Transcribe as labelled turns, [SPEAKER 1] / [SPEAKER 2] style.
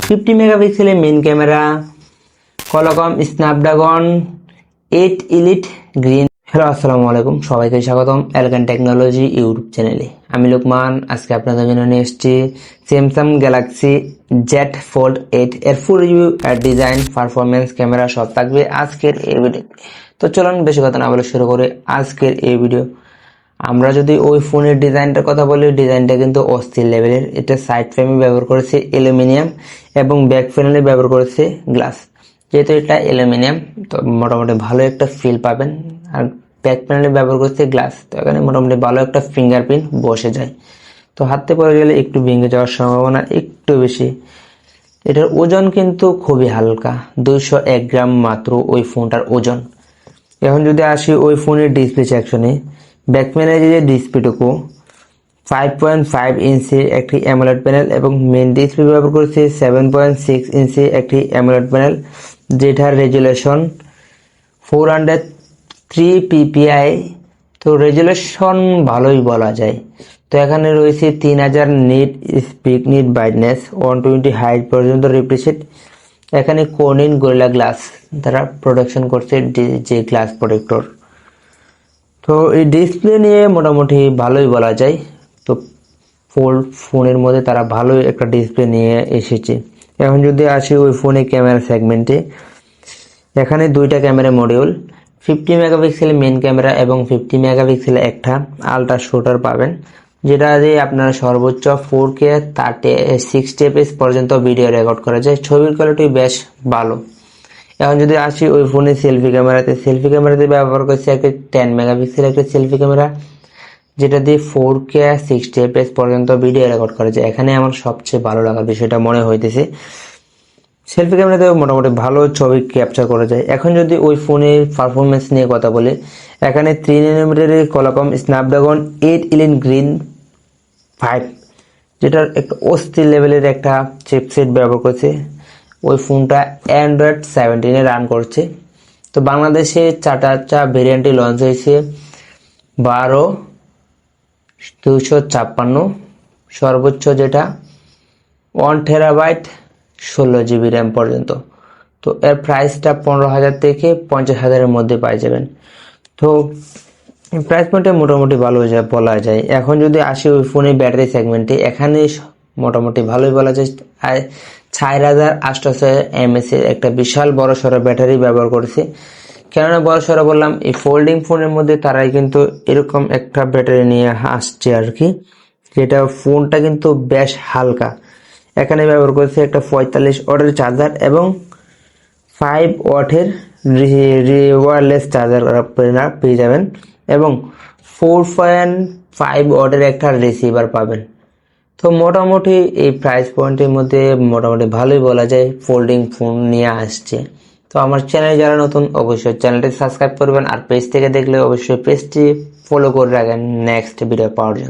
[SPEAKER 1] 50 মেগাপিক্সেলের main camera, Qualcomm Snapdragon 8 elite green. Hello, আসসালামু আলাইকুম, সবাইকে স্বাগতম এলকান টেকনোলজি ইউটিউব চ্যানেলে। আমি লোকমান। আজকে আপনাদের জন্য নিয়ে এসেছি স্যামসাং গ্যালাক্সি জেড ফোল্ড 8 এর ফুল রিভিউ, এর ডিজাইন, পারফরমেন্স, ক্যামেরা সব থাকবে আজকের এই ভিডিও। তো চলুন বেশি কথা না বলে শুরু করে আজকের এই ভিডিও। আমরা যদি ওই ফোনের ডিজাইনটার কথা বলি, ডিজাইনটা কিন্তু অস্থির লেভেলের। এটা সাইড ফ্রেমে ব্যবহার করেছে অ্যালুমিনিয়াম এবং ব্যাক প্যানেলে ব্যবহার করেছে গ্লাস। যেহেতু এটা অ্যালুমিনিয়াম, তো মোটামুটি ভালো একটা ফিল পাবেন। আর ব্যাক প্যানেলে ব্যবহার করছে গ্লাস, তো এখানে মোটামুটি ভালো একটা ফিঙ্গারপ্রিন্ট বসে যায়। তো হাতে পড়ে গেলে একটু ভেঙে যাওয়ার সম্ভাবনা একটু বেশি। এটার ওজন কিন্তু খুবই হালকা, 201 গ্রাম মাত্র ওই ফোনটার ওজন। এখন যদি আসি ওই ফোনের ডিসপ্লে সেকশনে, ব্যাক প্যানেলে যে ডিসপ্লেটুকু 5.5 ইঞ্চির একটি অ্যামোলেড প্যানেল এবং মেইন ডিসপ্লে ব্যবহার করেছে 7.6 ইঞ্চি একটি অ্যামোলেড প্যানেল, যেটার রেজুলেশন 403 ppi। তো রেজুলেশন ভালোই বলা যায়। তো এখানে রয়েছে 3000 নিট স্পিক, নিট ব্রাইটনেস, 120 হাইট পর্যন্ত রিফ্রেশ। এখানে কোর্নিং গরিলা গ্লাস দ্বারা প্রোটেকশন করছে যে গ্লাস প্রোটেক্টর। তো এই ডিসপ্লে নিয়ে মোটামুটি ভালোই বলা যায়। তো ফোল্ড ফোনের মধ্যে তারা ভালোই একটা ডিসপ্লে নিয়ে এসেছে। এখন যদি আসি ওই ফোনের ক্যামেরা সেগমেন্টে, এখানে দুইটা camera module, 50 megapixel main camera এবং 50 মেগাপিক্সেল একটা আলট্রা শুটার পাবেন, যেটা দিয়ে আপনারা সর্বোচ্চ 4K 60 fps পর্যন্ত ভিডিও রেকর্ড করা যায়। ছবির কোয়ালিটি বেশ ভালো। এখন যদি আসি ওই ফোনের সেলফি ক্যামেরাতে ব্যবহার করছে একটা 10 মেগাপিক্সেল একটা সেলফি ক্যামেরা, যেটা দিয়ে 4K 60 fps পর্যন্ত ভিডিও রেকর্ড করা যায়। এখানে আমার সবচেয়ে ভালো লাগার বিষয়টা মনে হইতেছে, সেলফি ক্যামেরাতে মোটামুটি ভালো ছবি ক্যাপচার করা যায়। এখন যদি ওই ফোনের পারফরমেন্স নিয়ে কথা বলি, এখানে 3 nanometer Qualcomm Snapdragon 8 elite green 5, যেটার একটা অস্থির লেভেলের একটা চিপসেট ব্যবহার করেছে। ওই ফোনটা অ্যান্ড্রয়েড 17 রান করছে। তো বাংলাদেশে চারটা ভেরিয়েন্টে লঞ্চ হয়েছে, 12, 256, সর্বোচ্চ যেটা 1 TB 16 GB র্যাম পর্যন্ত। তো এর প্রাইসটা 15,000 থেকে 50,000-এর মধ্যে পাই যাবেন। তো প্রাইস পয়েন্টে মোটামুটি ভালো বলা যায়। এখন যদি আসি ওই ফোনের ব্যাটারি সেগমেন্টে, এখানে মোটামুটি ভালোই বলা যায়। 4800 mAh এর একটা বিশাল বড় সড়ো ব্যাটারি ব্যবহার করেছে। কেননা বড় সড়ো বললাম, এই ফোল্ডিং ফোনের মধ্যে তারাই কিন্তু এরকম একটা ব্যাটারি নিয়ে আসছে আর কি, যেটা ফোনটা কিন্তু বেশ হালকা। এখানে ব্যবহার করেছে একটা 45 ওয়াটের চার্জার এবং 5 ওয়াটের ওয়্যারলেস চার্জার পেয়ে যাবেন এবং 4.5 ওয়াটের একটা রিসিভার পাবেন। তো মোটামুটি এই প্রাইস পয়েন্টের মধ্যে মোটামুটি ভালোই বলা যায় ফোল্ডিং ফোন নিয়ে আসছে। তো আমার চ্যানেলে যারা নতুন, অবশ্যই চ্যানেলটি সাবস্ক্রাইব করবেন, আর পেজ থেকে দেখলে অবশ্যই পেজটি ফলো করে রাখেন নেক্সট ভিডিও পাওয়ার জন্য।